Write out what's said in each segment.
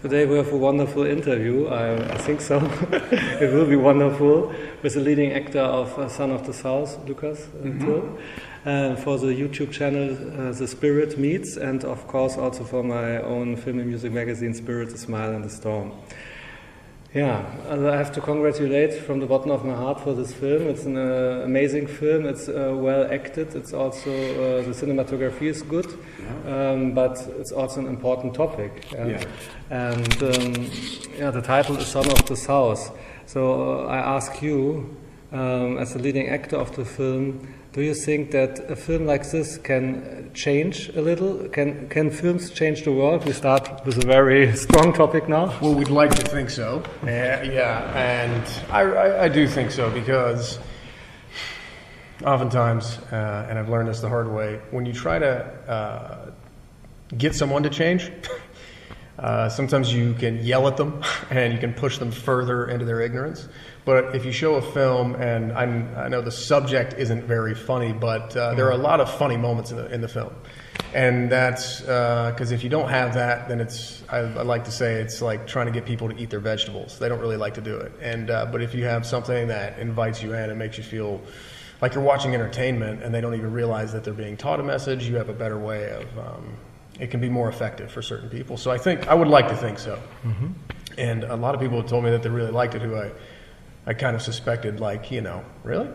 Today we have a wonderful interview, I think so. It will be wonderful, with the leading actor of Son of the South, Lucas Till, for the YouTube channel The Spirit Meets, and of course also for my own film and music magazine Spirit, The Smile and the Storm. Yeah, I have to congratulate from the bottom of my heart for this film. It's an amazing film. It's well acted. It's also the cinematography is good, but it's also an important topic. And the title is Son of the South. So I ask you, as the leading actor of the film, do you think that a film like this can change a little? Can films change the world? We start with a very strong topic now. Well, we'd like to think so. And I do think so, because oftentimes, and I've learned this the hard way, when you try to get someone to change, sometimes you can yell at them and you can push them further into their ignorance. But if you show a film, and I know the subject isn't very funny, but there are a lot of funny moments in the film. And that's because if you don't have that, then I like to say it's like trying to get people to eat their vegetables. They don't really like to do it. And but if you have something that invites you in and makes you feel like you're watching entertainment and they don't even realize that they're being taught a message, you have a better way of, it can be more effective for certain people. So I would like to think so. And a lot of people have told me that they really liked it, who I kind of suspected, like, really?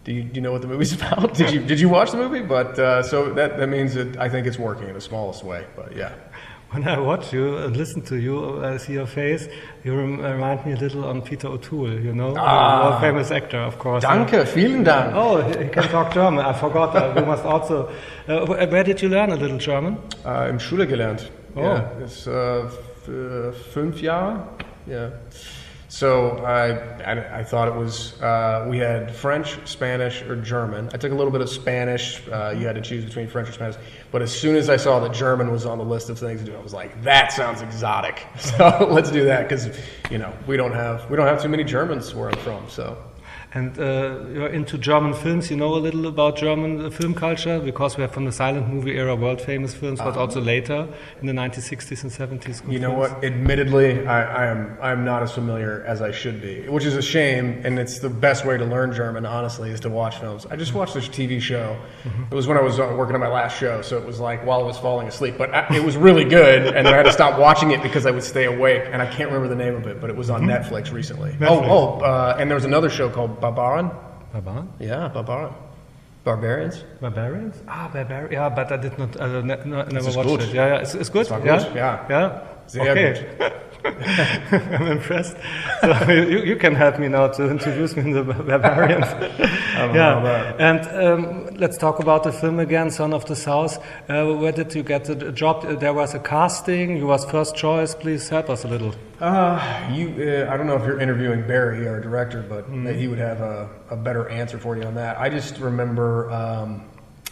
Do you know what the movie's about? Did you watch the movie? But so that means that I think it's working in the smallest way. But yeah. When I watch you and listen to you, I see your face, you remind me a little on Peter O'Toole, a famous actor, of course. Danke, vielen Dank. Oh, he can talk German. I forgot. We must also. Where did you learn a little German? Im Schule gelernt. Oh. Yeah, it's 5 Jahre. Yeah. So I thought it was, we had French, Spanish, or German. I took a little bit of Spanish. You had to choose between French or Spanish. But as soon as I saw that German was on the list of things to do, I was like, that sounds exotic. So let's do that, because we don't have too many Germans where I'm from. So. And you're into German films. You know a little about German film culture, because we have from the silent movie era world famous films, but also later in the 1960s and 70s. You know what? Admittedly, I'm not as familiar as I should be, which is a shame. And it's the best way to learn German, honestly, is to watch films. I just watched this TV show. It was when I was working on my last show, so it was like while I was falling asleep. But it was really good, and I had to stop watching it because I would stay awake. And I can't remember the name of it, but it was on Netflix recently. And there was another show called Barbaren? Yeah, Barbaren. Barbarians? Barbarians? Barbarians. Yeah, but I did not, never watched good. it. Yeah, it's good. Yeah. Sehr gut. I'm impressed. So you can help me now to introduce me to the Barbarians. And let's talk about the film again, Son of the South. Where did you get the job? There was a casting. You was first choice. Please help us a little. I don't know if you're interviewing Barry, our director, but he would have a better answer for you on that. I just remember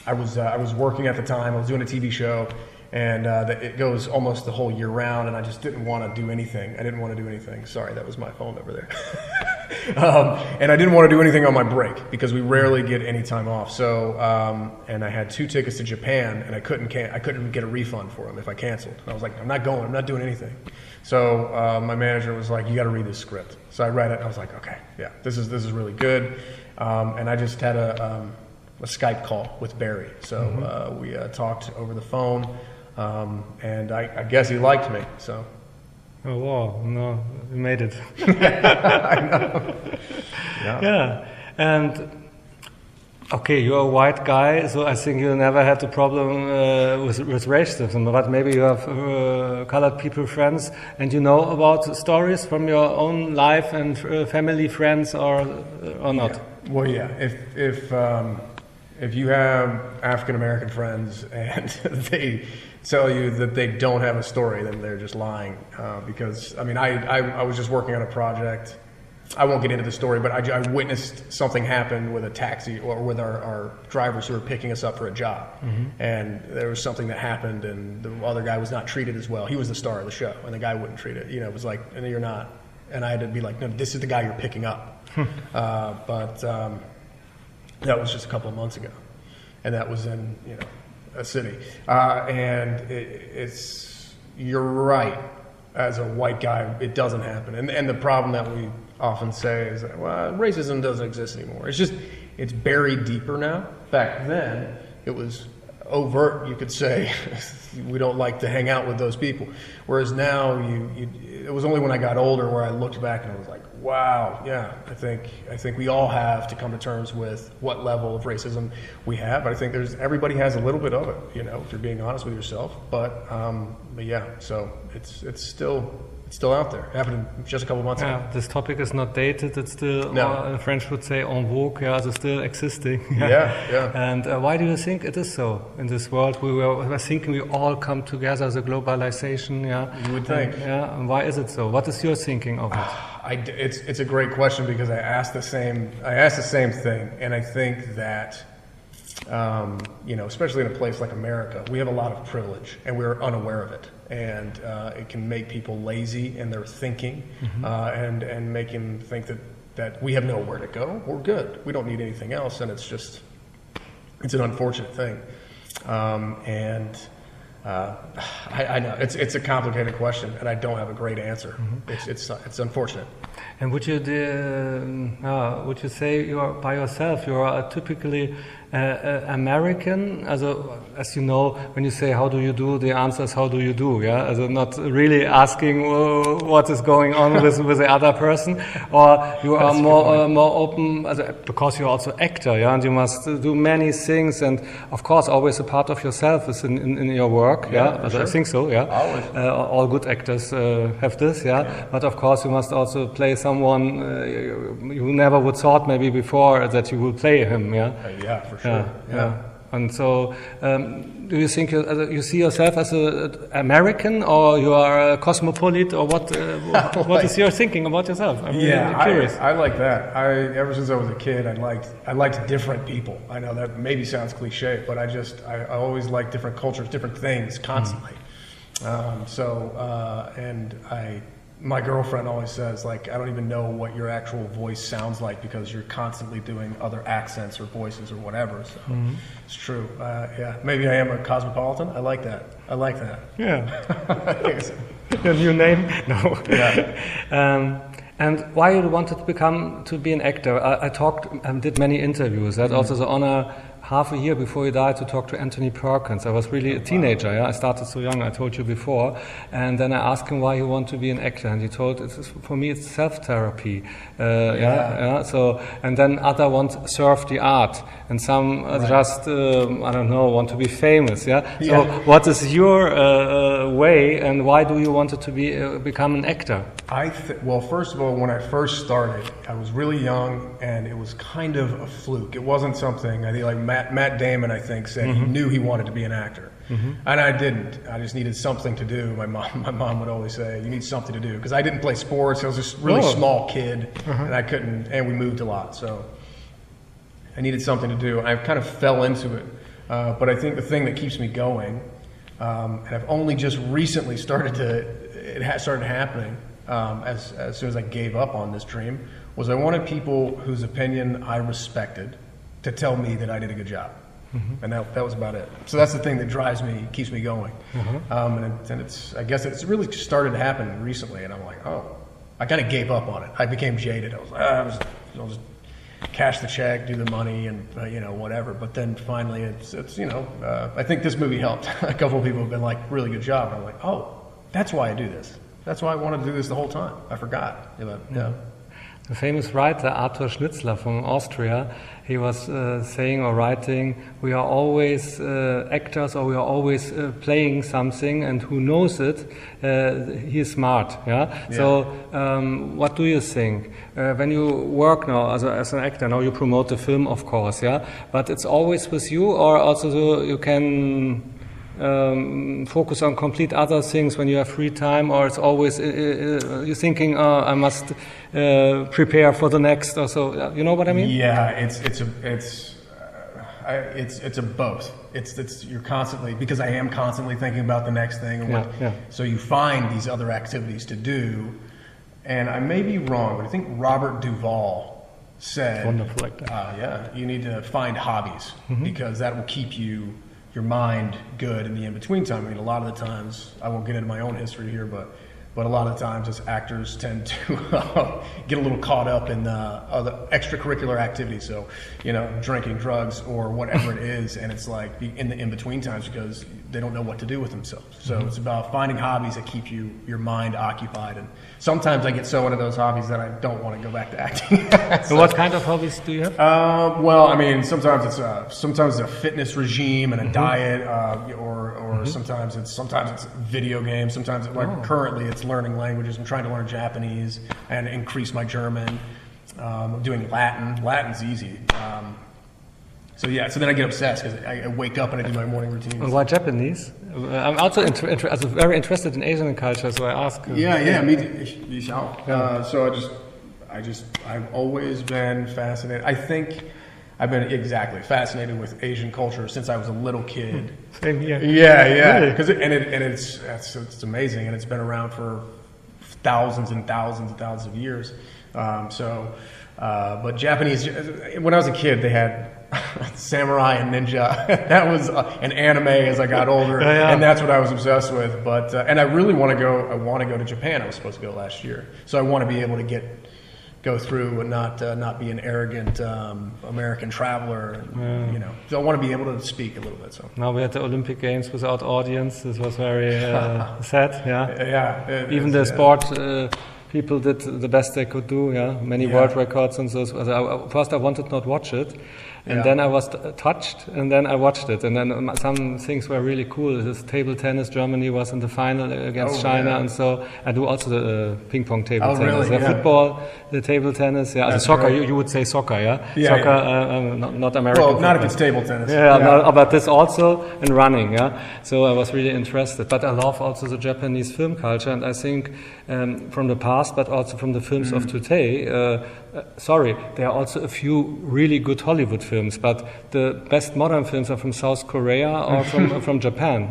I was working at the time. I was doing a TV show. And it goes almost the whole year round, and I just didn't want to do anything. Sorry, that was my phone over there. And I didn't want to do anything on my break, because we rarely get any time off. So, and I had 2 tickets to Japan, and I couldn't get a refund for them if I canceled. And I was like, I'm not going. I'm not doing anything. So my manager was like, you got to read this script. So I read it, and I was like, okay, yeah, this is really good. And I just had a Skype call with Barry. So we talked over the phone. And I guess he liked me, so. Oh, wow. No, you made it. I know. Yeah. And, okay, you're a white guy, so I think you never had a problem with racism, but maybe you have colored people friends, and you know about stories from your own life and family friends, or not? Yeah. Well, yeah. If you have African American friends and they tell you that they don't have a story, then they're just lying. Because I was just working on a project. I won't get into the story, but I witnessed something happen with a taxi, or with our drivers who were picking us up for a job. And there was something that happened, and the other guy was not treated as well. He was the star of the show, and the guy wouldn't treat it. It was like, and you're not. And I had to be like, no, this is the guy you're picking up. But that was just a couple of months ago, and that was in a city. And you're right. as a white guy, it doesn't happen. And the problem that we often say is that, well, racism doesn't exist anymore. It's buried deeper now. Back then, it was overt, you could say. We don't like to hang out with those people. Whereas now, it was only when I got older where I looked back and I was like, wow, yeah, I think we all have to come to terms with what level of racism we have. But I think everybody has a little bit of it, you know, if you're being honest with yourself. But yeah, so it's still out there. It happened just a couple months ago. This topic is not dated. It's still, in French would say, en vogue. Yeah, it's still existing. Yeah. And why do you think it is so in this world? We were thinking we all come together as a globalization. Yeah, you would think. And why is it so? What is your thinking of it? It's a great question because I asked the same thing, and I think that you know, especially in a place like America, we have a lot of privilege, and we're unaware of it, and it can make people lazy in their thinking, and make them think that we have nowhere to go. We're good. We don't need anything else, and it's an unfortunate thing, and. I know it's a complicated question, and I don't have a great answer. It's unfortunate. And would you say you are by yourself? You are typically American, as you know, when you say how do you do, the answer is how do you do, yeah? As not really asking what is going on with the other person, or you are more open, because you're also actor, yeah, and you must do many things, and of course always a part of yourself is in your work, yeah. Sure. I think so, yeah. Always. All good actors have this, yeah. But of course you must also play someone you never would thought maybe before that you will play him, yeah. Yeah, for sure. Yeah. And so, do you think you see yourself as an American, or you are a cosmopolite, or what? What is your thinking about yourself? I'm really curious. I like that. Ever since I was a kid, I liked different people. I know that maybe sounds cliche, but I always liked different cultures, different things constantly. My girlfriend always says, like, I don't even know what your actual voice sounds like because you're constantly doing other accents or voices or whatever. So it's true. Yeah, maybe I am a cosmopolitan. I like that. Yeah. Your new name? No. Yeah. And why you wanted to be an actor? I talked and did many interviews. I had also the honor half a year before he died to talk to Anthony Perkins. I was really a teenager. Yeah? I started so young, I told you before. And then I asked him why he wanted to be an actor. And he told, for me, it's self-therapy. So, and then other want serve the art. And some just, I don't know, want to be famous. Yeah. So what is your way, and why do you want to become an actor? Well, first of all, when I first started, I was really young, and it was kind of a fluke. It wasn't something, I think, like Matt Damon, I think, said he knew he wanted to be an actor. And I didn't. I just needed something to do. My mom would always say, you need something to do. Because I didn't play sports. I was just a really small kid, and I couldn't, and we moved a lot. So I needed something to do. I kind of fell into it. But I think the thing that keeps me going, and I've only just recently started happening, as soon as I gave up on this dream, was I wanted people whose opinion I respected to tell me that I did a good job. And that was about it. So that's the thing that drives me, keeps me going. And I guess it's really started to happen recently, and I'm like, oh, I kind of gave up on it. I became jaded. I was like, I'll just cash the check, do the money, and whatever. But then finally, it's I think this movie helped. A couple of people have been like, really good job. And I'm like, oh, that's why I do this. That's why I wanted to do this the whole time. I forgot. Yeah. The famous writer Arthur Schnitzler from Austria, he was saying or writing, we are always actors, or we are always playing something, and who knows it, he is smart. Yeah. So, what do you think when you work now as an actor? Now you promote the film, of course, yeah. But it's always with you, or also you can focus on complete other things when you have free time, or it's always you're thinking, I must prepare for the next, or so. You know what I mean? Yeah, it's a both. It's you're constantly, because I am constantly thinking about the next thing. And so you find these other activities to do, and I may be wrong, but I think Robert Duvall said, wonderful like that. You need to find hobbies because that will keep your mind good in the in-between time. I mean, a lot of the times, I won't get into my own history here, but But a lot of times, as actors tend to get a little caught up in other extracurricular activities. So, drinking, drugs, or whatever it is, and it's like in the in-between times because they don't know what to do with themselves. So it's about finding hobbies that keep your mind occupied. And sometimes I get so into those hobbies that I don't want to go back to acting. So what kind of hobbies do you have? Well, I mean, sometimes it's a fitness regime and a diet, or sometimes it's video games. Sometimes currently it's learning languages. I'm trying to learn Japanese and increase my German. I'm doing Latin. Latin's easy. So then I get obsessed because I wake up and I do my morning routines. And why Japanese? I'm also very interested in Asian culture, so I ask. Yeah, me too. So I've always been fascinated. I think I've been fascinated with Asian culture since I was a little kid. Same here. Yeah. Really? It's amazing, and it's been around for thousands and thousands and thousands of years. But Japanese, when I was a kid, they had samurai and ninja. That was an anime as I got older, and that's what I was obsessed with. But and I really want to go. I want to go to Japan. I was supposed to go last year, so I want to be able to go through and not be an arrogant American traveler. And, so I want to be able to speak a little bit. So now we had the Olympic Games without audience. This was very sad. Yeah. Even the sport. People did the best they could do, many world records and so. First I wanted to not watch it, and then I was touched, and then I watched it, and then some things were really cool. This table tennis, Germany was in the final against China, and so I do also the ping pong table tennis. Really? Football, the table tennis, soccer. You would say soccer, soccer, not American. Well, football. not if it's table tennis. But this also and running, So I was really interested, but I love also the Japanese film culture, and I think from the past, but also from the films of today. There are also a few really good Hollywood films, but the best modern films are from South Korea or from Japan.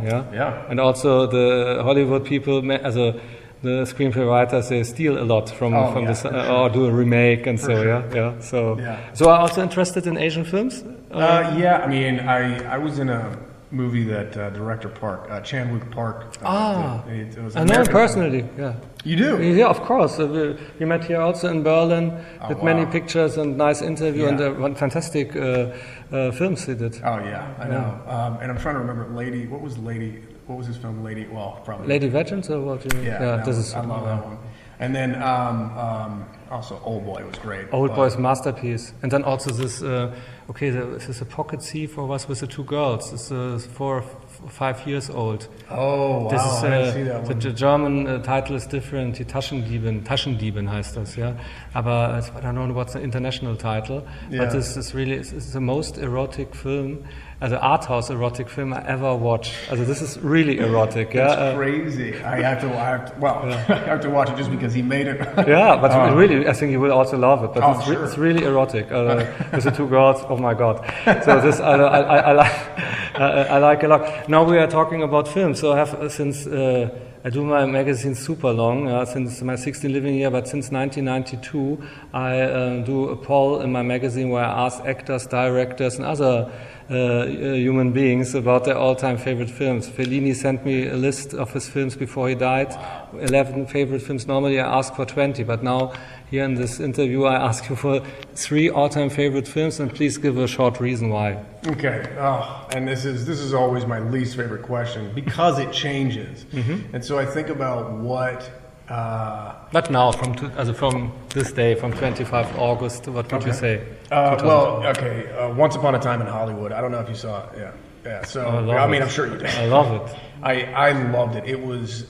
And also the Hollywood people, the screenplay writers, they steal a lot from this, or do a remake and so. So I'm also interested in Asian films. I mean, I was in a movie that director Chan-wook Park. It was I know him personally. Yeah. You do? Yeah, of course. We met here also in Berlin with many pictures and nice interview and fantastic films he did. Oh yeah, I know. And I'm trying to remember what was his film? Probably Lady Vengeance or what? I love that one. And then also Old Boy was great. Old Boy's masterpiece. And then also this, this is a pocket thief or was with the two girls. This is 4 or 5 years old. Oh, wow, I didn't see that one. The German title is different. Die Taschendieben heißt das, Aber I don't know what's the international title. But this is really, it's the most erotic film, the art house erotic film I ever watched. This is really erotic. It's crazy. I have to watch it just because he made it. But really, I think you will also love it. But it's really erotic with the two girls. Oh my God! So this I like a lot. Now we are talking about film. So I have since I do my magazine super long since my 16th living year. But since 1992, I do a poll in my magazine where I ask actors, directors, and other human beings about their all-time favorite films. Fellini sent me a list of his films before he died. 11 favorite films. Normally I ask for 20, but now here in this interview I ask you for 3 all-time favorite films, and please give a short reason why. Okay. And this is always my least favorite question because it changes. And so I think about what. But now, from this day, from 25 August, what would you say? Once Upon a Time in Hollywood. I don't know if you saw it. Yeah. So I'm sure you did. I love it. I loved it. It was.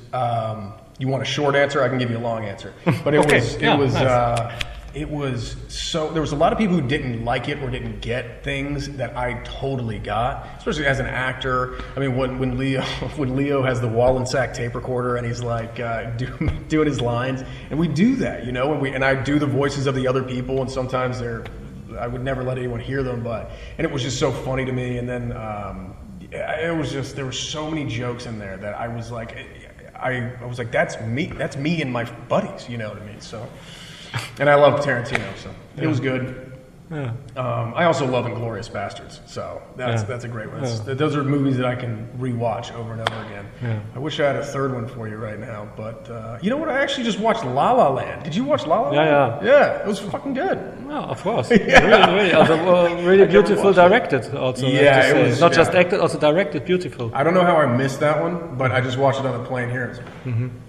You want a short answer? I can give you a long answer. But it was. Nice. It was so. There was a lot of people who didn't like it or didn't get things that I totally got, especially as an actor. I mean, when Leo has the Wallensack tape recorder and he's like doing his lines, and we do that, and I do the voices of the other people, and sometimes I would never let anyone hear them, and it was just so funny to me. And then it was just there were so many jokes in there that I was like, that's me and my buddies, you know what I mean? So. And I love Tarantino, so it was good. Yeah. I also love Inglourious Bastards, so that's a great one. Those are movies that I can rewatch over and over again. Yeah. I wish I had a third one for you right now, but you know what? I actually just watched La La Land. Did you watch La La Land? Yeah, it was fucking good. Yeah, of course. Really beautiful directed also. Yeah, it was not just acted, also directed, beautiful. I don't know how I missed that one, but I just watched it on the plane here.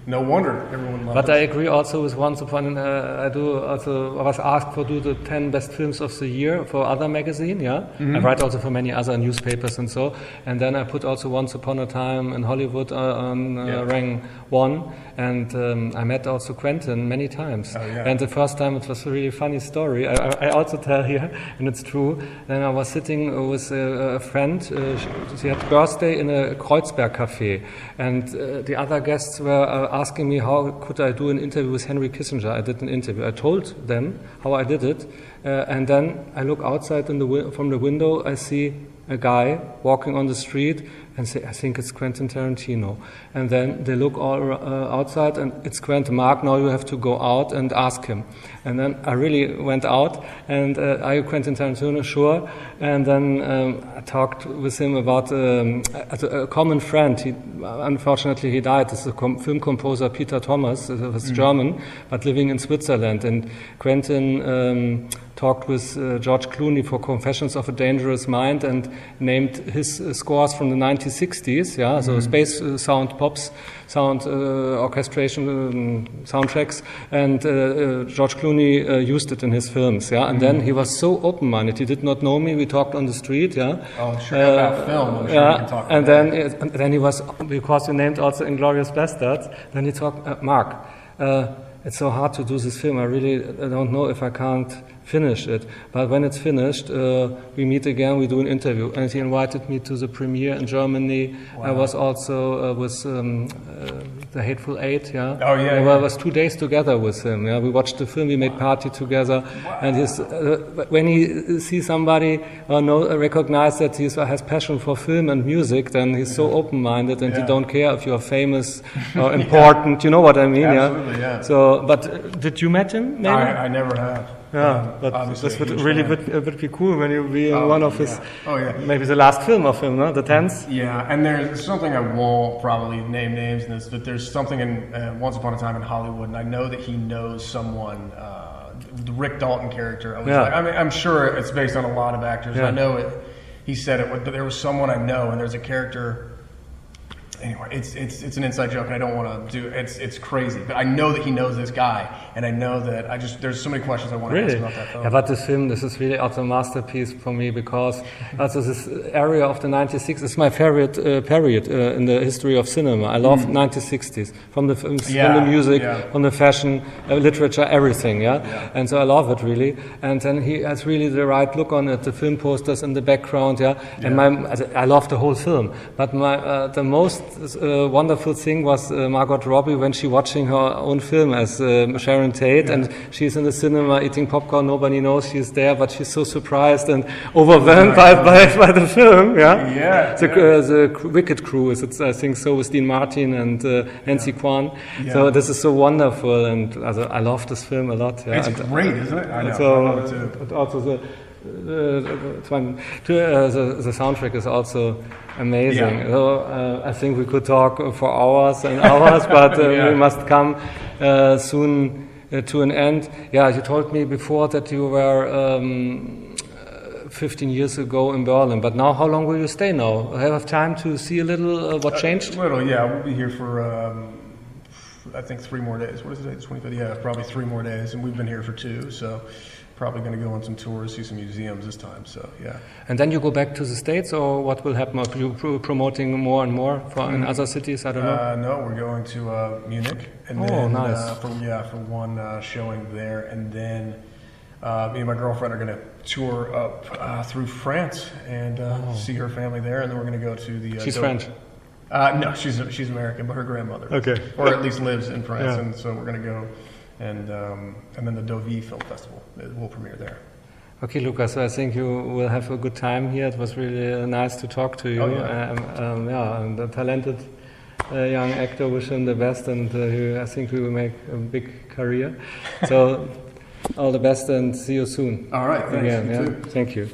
No wonder everyone loved it. But I agree also with Once Upon I was asked for do the 10 best films of the year for other magazine, I write also for many other newspapers and so, and then I put also Once Upon a Time in Hollywood on rank 1, and I met also Quentin many times. And the first time it was a really funny story. I also tell here, and it's true, then I was sitting with a friend, she had birthday in a Kreuzberg cafe, and the other guests were asking me how could I do an interview with Henry Kissinger. I did an interview. I told them how I did it, and then I look outside from the window, I see a guy walking on the street and say, I think it's Quentin Tarantino. And then they look all outside and it's Quentin. Mark, now you have to go out and ask him. And then I really went out and are you Quentin Tarantino? Sure. And then I talked with him about a common friend. Unfortunately, he died. It's a film composer, Peter Thomas. He was German, but living in Switzerland. And Quentin talked with George Clooney for Confessions of a Dangerous Mind and named his scores from the 1960s, so space sound pops, sound orchestration soundtracks, and George Clooney used it in his films, and then he was so open-minded. He did not know me. We talked on the street, Oh, sure, about film. I'm sure we can talk and about then he was, because you named also Inglourious Bastards, then he talked, Mark, it's so hard to do this film. I really don't know if I can't finish it. But when it's finished, we meet again, we do an interview. And he invited me to the premiere in Germany. Wow. I was also with The Hateful Eight, I was 2 days together with him. We watched the film, we made party together. Wow. And when he sees somebody recognize that he has passion for film and music, then he's so open-minded and he don't care if you're famous or important. You know what I mean? Absolutely, So, but did you met him? Maybe? I never have. But this would really would be cool when you be in one of his, maybe the last film of him, no? The 10th? Yeah, and there's something I won't probably name names in this, but there's something in Once Upon a Time in Hollywood, and I know that he knows someone, the Rick Dalton character. I'm sure it's based on a lot of actors. I know it. He said it, but there was someone I know, and there's a character. Anyway, it's an inside joke, and I don't want to do it's crazy. But I know that he knows this guy, and I know that there's so many questions I want to ask about that film. Yeah, but this is really also a masterpiece for me, because also this area of the 96 is my favorite period in the history of cinema. I love 1960s, from the films, from the music, from the fashion, literature, everything. And so I love it really. And then he has really the right look on it. The film posters in the background, And I love the whole film, but the most wonderful thing was Margot Robbie when she watching her own film as Sharon Tate, and she's in the cinema eating popcorn. Nobody knows she's there, but she's so surprised and overwhelmed by the film. The Wicked Crew is it, I think so, with Dean Martin and Nancy Kwan. So this is so wonderful, and I love this film a lot. It's great, isn't it? I know. So, I love it too. but also the soundtrack is also amazing. So, I think we could talk for hours and hours, but we must come soon to an end. You told me before that you were 15 years ago in Berlin, but now how long will you stay now? Have time to see a little what changed? A little, we'll be here for I think 3 more days. What is it, 25th? Probably 3 more days, and we've been here for 2, so probably going to go on some tours, see some museums this time, so And then you go back to the States, or what will happen? Are you promoting more and more in other cities? I don't know. No, we're going to Munich, and then for one showing there, and then me and my girlfriend are going to tour up through France and see her family there, and then we're going to go to the... She's French? No, she's American, but her grandmother. Okay. Or at least lives in France, and so we're going to go... And then the Deauville Film Festival will premiere there. Okay, Lucas, I think you will have a good time here. It was really nice to talk to you. And a talented young actor. Wish him the best, and I think he will make a big career. So All the best and see you soon. All right, thanks. Again, You yeah. too. Thank you.